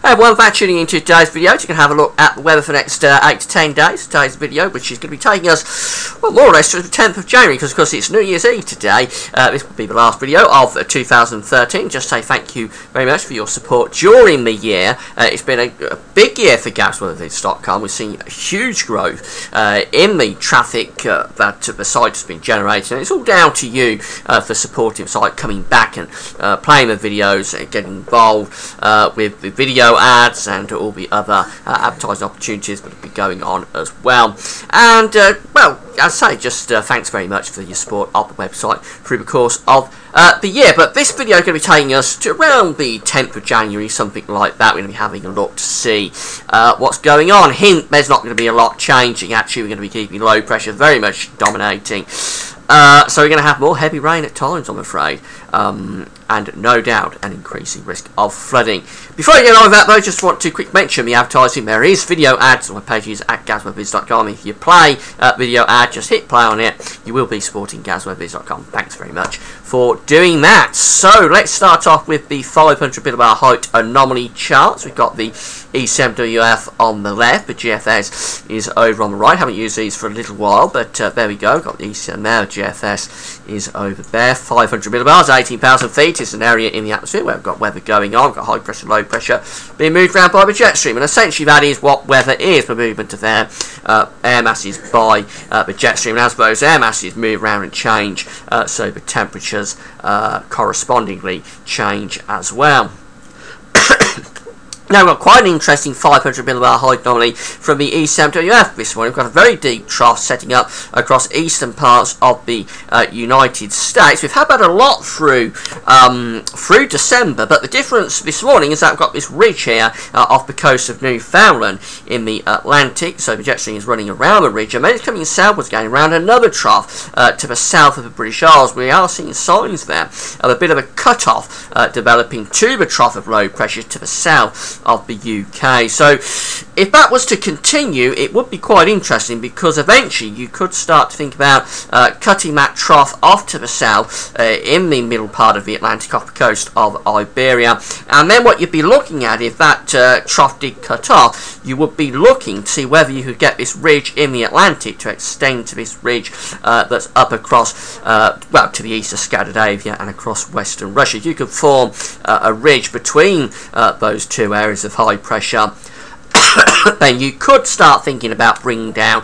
Hey everyone, thanks for tuning into today's video. You can have a look at the weather for the next 8 to 10 days. Today's video, which is going to be taking us, well, more or less to the 10th of January, because of course it's New Year's Eve today. This will be the last video of 2013. Just say thank you very much for your support during the year. It's been a big year for GasWeatherVids.com. We've seen a huge growth in the traffic that the site has been generating. And it's all down to you for supporting the site, coming back and playing the videos, getting involved with the video ads and all the other advertising opportunities that will be going on as well. And well, as I say, just thanks very much for your support of the website through the course of the year. But this video is going to be taking us to around the 10th of January, something like that. We're going to be having a look to see what's going on. Hint, there's not going to be a lot changing. Actually, we're going to be keeping low pressure very much dominating. So we're going to have more heavy rain at times, I'm afraid, and no doubt an increasing risk of flooding. Before I get on with that though, just want to quick mention the advertising. There is video ads on my pages at GasWeatherVids.com. If you play video ad, just hit play on it. You will be supporting GasWeatherVids.com. Thanks very much for doing that. So let's start off with the 500 millibar height anomaly charts. We've got the E7WF on the left, the GFS is over on the right. Haven't used these for a little while, but there we go. Got the E7 there. GFS is over there. 500 millibars, 18,000 feet is an area in the atmosphere where we've got weather going on. We've got high pressure, low pressure being moved around by the jet stream, and essentially that is what weather is: the movement of air masses by the jet stream. And as those air masses move around and change, so the temperatures correspondingly change as well. Now we've got quite an interesting 500 millibar height anomaly from the E7WF this morning. We've got a very deep trough setting up across eastern parts of the United States. We've had that a lot through December, but the difference this morning is that we've got this ridge here off the coast of Newfoundland in the Atlantic. So the jet stream is running around the ridge, and then it's coming southwards again around another trough to the south of the British Isles. We are seeing signs there of a bit of a cut-off developing to the trough of low pressure to the south of the UK. So if that was to continue, it would be quite interesting, because eventually you could start to think about cutting that trough off to the south in the middle part of the Atlantic off the coast of Iberia. And then what you'd be looking at, if that trough did cut off, you would be looking to see whether you could get this ridge in the Atlantic to extend to this ridge that's up across, well, to the east of Scandinavia and across western Russia. You could form a ridge between those two areas of high pressure. Then you could start thinking about bringing down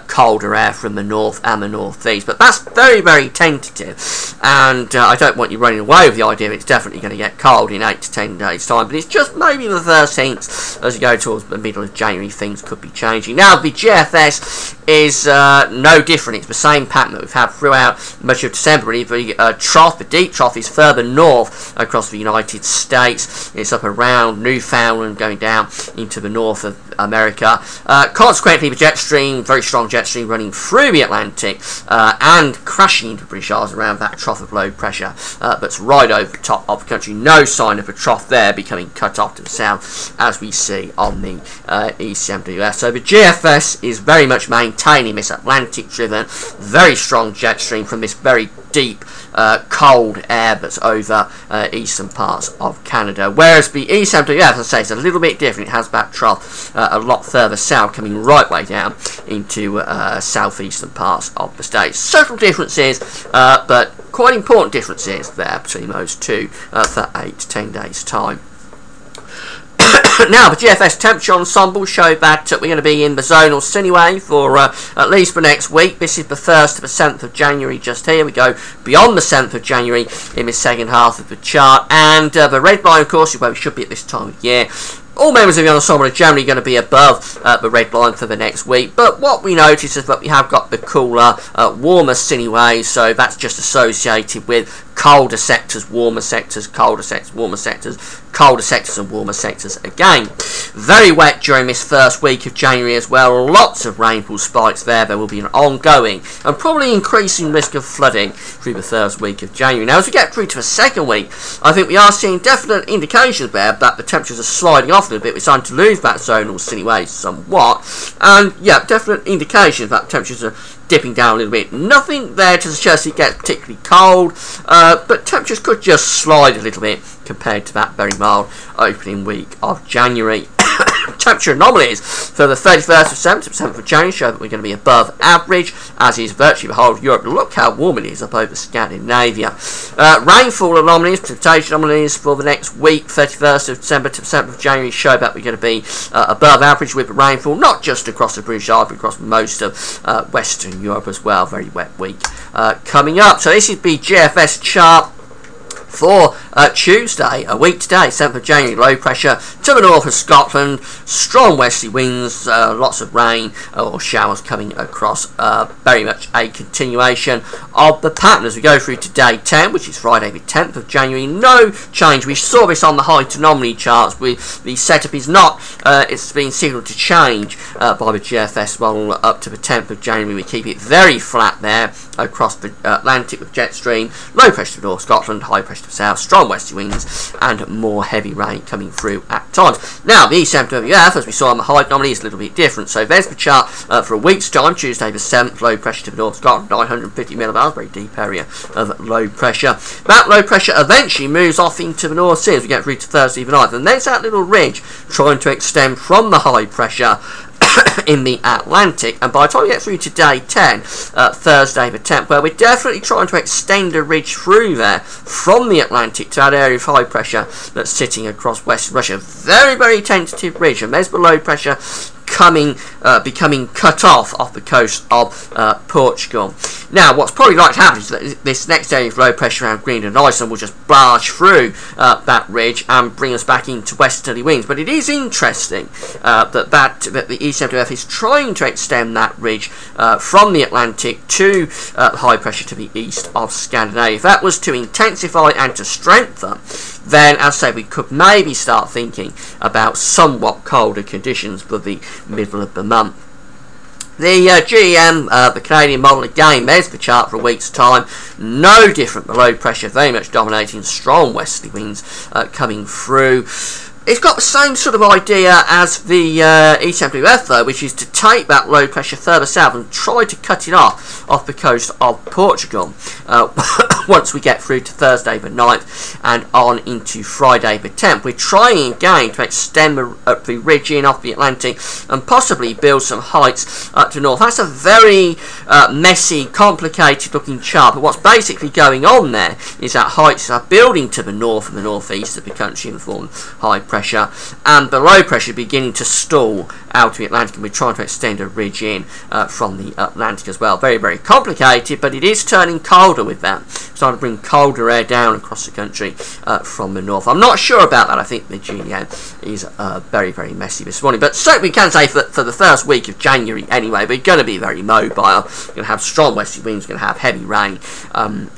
colder air from the north and the northeast, but that's very, very tentative, and I don't want you running away with the idea that it's definitely going to get cold in 8 to 10 days time, but it's just maybe the first hints. As you go towards the middle of January, things could be changing. Now the GFS is no different. It's the same pattern that we've had throughout much of December. The trough, the deep trough, is further north across the United States. It's up around Newfoundland, going down into the north of America. Consequently, the jet stream, very strong jet stream running through the Atlantic and crashing into the British Isles around that trough of low pressure that's right over the top of the country. No sign of a trough there, becoming cut off to the south as we see on the E7WF. So the GFS is very much maintaining this Atlantic driven, very strong jet stream from this very deep cold air that's over eastern parts of Canada, whereas the E7WF, as I say, is a little bit different. It has that trough a lot further south, coming right way down into southeastern parts of the states. Subtle differences, but quite important differences there between those two for 8 to 10 days time. Now, the GFS temperature ensemble show that we're going to be in the zonal Sineway for at least the next week. This is the 1st to the 7th of January just here. We go beyond the 7th of January in the second half of the chart. And the red line, of course, is where we should be at this time of year. All members of the ensemble are generally going to be above the red line for the next week, but what we notice is that we have got the cooler, warmer Sineway, so that's just associated with colder sectors, warmer sectors, colder sectors, warmer sectors, colder sectors and warmer sectors again. Very wet during this first week of January as well. Lots of rainfall spikes there. There will be an ongoing and probably increasing risk of flooding through the first week of January. Now, as we get through to the second week, I think we are seeing definite indications there that the temperatures are sliding off a little bit. We're starting to lose that zonal Sineway somewhat. And yeah, definite indications that temperatures are dipping down a little bit. Nothing there to suggest it gets particularly cold, but temperatures could just slide a little bit compared to that very mild opening week of January. Temperature anomalies for the 31st of December to 7th of January show that we're going to be above average, as is virtually the whole of Europe. Look how warm it is up over Scandinavia. Rainfall anomalies, precipitation anomalies for the next week, 31st of December to 7th of January, show that we're going to be above average with rainfall, not just across the British Isles, but across most of Western Europe as well. Very wet week coming up. So this is the GFS chart for Tuesday, a week today, 7th of January. Low pressure to the north of Scotland, strong westerly winds, lots of rain or showers coming across. Very much a continuation of the pattern as we go through to day 10, which is Friday the 10th of January. No change. We saw this on the height anomaly charts. The setup is not, it's been signalled to change by the GFS model up to the 10th of January. We keep it very flat there across the Atlantic with jet stream, low pressure to North Scotland, high pressure to south, strong westerly winds, and more heavy rain coming through at times. Now, the ECMWF, as we saw on the height anomaly, is a little bit different. So there's the chart for a week's time, Tuesday the 7th, low pressure to the North Scotland, 950 millibars, very deep area of low pressure. That low pressure eventually moves off into the North Sea as we get through to Thursday the 9th, and there's that little ridge trying to extend from the high pressure in the Atlantic, and by the time we get through to day 10, Thursday the 10th, where we're definitely trying to extend a ridge through there from the Atlantic to that area of high pressure that's sitting across Western Russia. Very, very tentative ridge, and there's the low pressure becoming cut off the coast of Portugal. Now, what's probably like to happen is that this next area of low pressure around Greenland and Iceland will just barge through that ridge and bring us back into westerly winds. But it is interesting that the ECMWF is trying to extend that ridge from the Atlantic to high pressure to the east of Scandinavia. If that was to intensify and to strengthen, then, as I say, we could maybe start thinking about somewhat colder conditions for the middle of the month. The GEM, the Canadian model, again, there's the chart for a week's time. No different, the low pressure very much dominating, strong westerly winds coming through. It's got the same sort of idea as the ECMWF though, which is to take that low pressure further south and try to cut it off the coast of Portugal once we get through to Thursday the 9th and on into Friday the 10th. We're trying again to extend the ridge in off the Atlantic and possibly build some heights up to north. That's a very messy, complicated looking chart, but what's basically going on there is that heights are building to the north and the northeast of the country in the form of high pressure, and the low pressure beginning to stall out of the Atlantic, and we're trying to extend a ridge in from the Atlantic as well. Very, very complicated, but it is turning colder with that. It's trying to bring colder air down across the country from the north. I'm not sure about that. I think the GEM is very, very messy this morning, but certainly we can say for the first week of January anyway, we're going to be very mobile. We're going to have strong westerly winds, we're going to have heavy rain,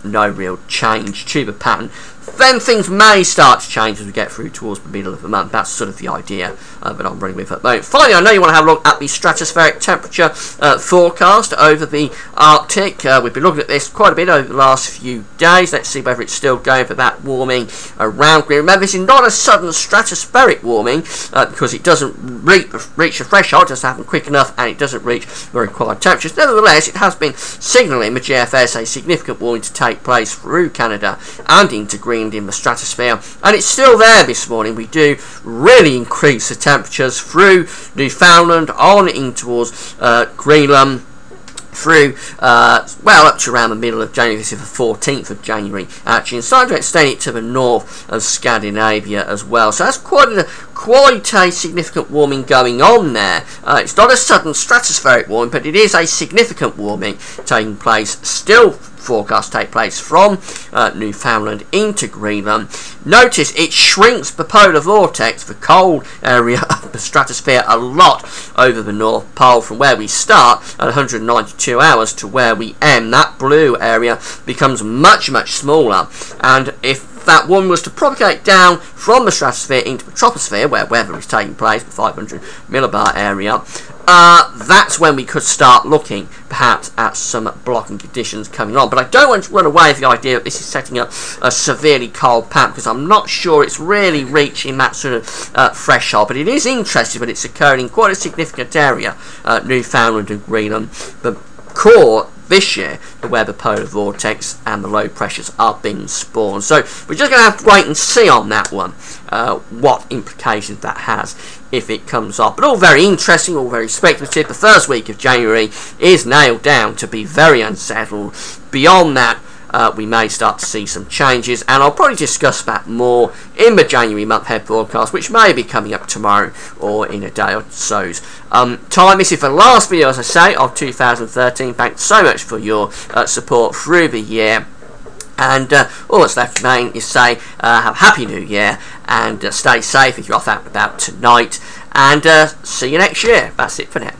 no real change to the pattern. Then things may start to change as we get through towards the middle of the month. That's sort of the idea that I'm running with at the moment. Finally, I know you want to have a look at the stratospheric temperature forecast over the Arctic. We've been looking at this quite a bit over the last few days. Let's see whether it's still going for that warming around Greenland. Remember, this is not a sudden stratospheric warming because it doesn't reach the threshold, it doesn't happen quick enough, and it doesn't reach the required temperatures. Nevertheless, it has been signalling the GFS a significant warming to take place through Canada and into Greenland in the stratosphere, and it's still there this morning. We do really increase the temperatures through Newfoundland on in towards Greenland, through well up to around the middle of January. This is the 14th of January actually, and starting to extend it to the north of Scandinavia as well. So that's quite a significant warming going on there. It's not a sudden stratospheric warming, but it is a significant warming taking place, still forecast to take place from Newfoundland into Greenland. Notice it shrinks the polar vortex, the cold area of the stratosphere, a lot over the North Pole from where we start at 192 hours to where we end. That blue area becomes much, much smaller, and if that one was to propagate down from the stratosphere into the troposphere, where weather is taking place, the 500 millibar area, that's when we could start looking perhaps at some blocking conditions coming on. But I don't want to run away with the idea that this is setting up a severely cold pattern, because I'm not sure it's really reaching that sort of threshold. But it is interesting, but it's occurring in quite a significant area, Newfoundland and Greenland. The core, this year, where the polar vortex and the low pressures are being spawned. So we're just going to have to wait and see on that one, what implications that has if it comes off. But all very interesting, all very speculative. The first week of January is nailed down to be very unsettled. Beyond that, we may start to see some changes, and I'll probably discuss that more in the January month-ahead broadcast, which may be coming up tomorrow or in a day or so's time. This is the last video, as I say, of 2013. Thanks so much for your support through the year. And all that's left remain is say have a happy new year, and stay safe if you're off out and about tonight, and see you next year. That's it for now.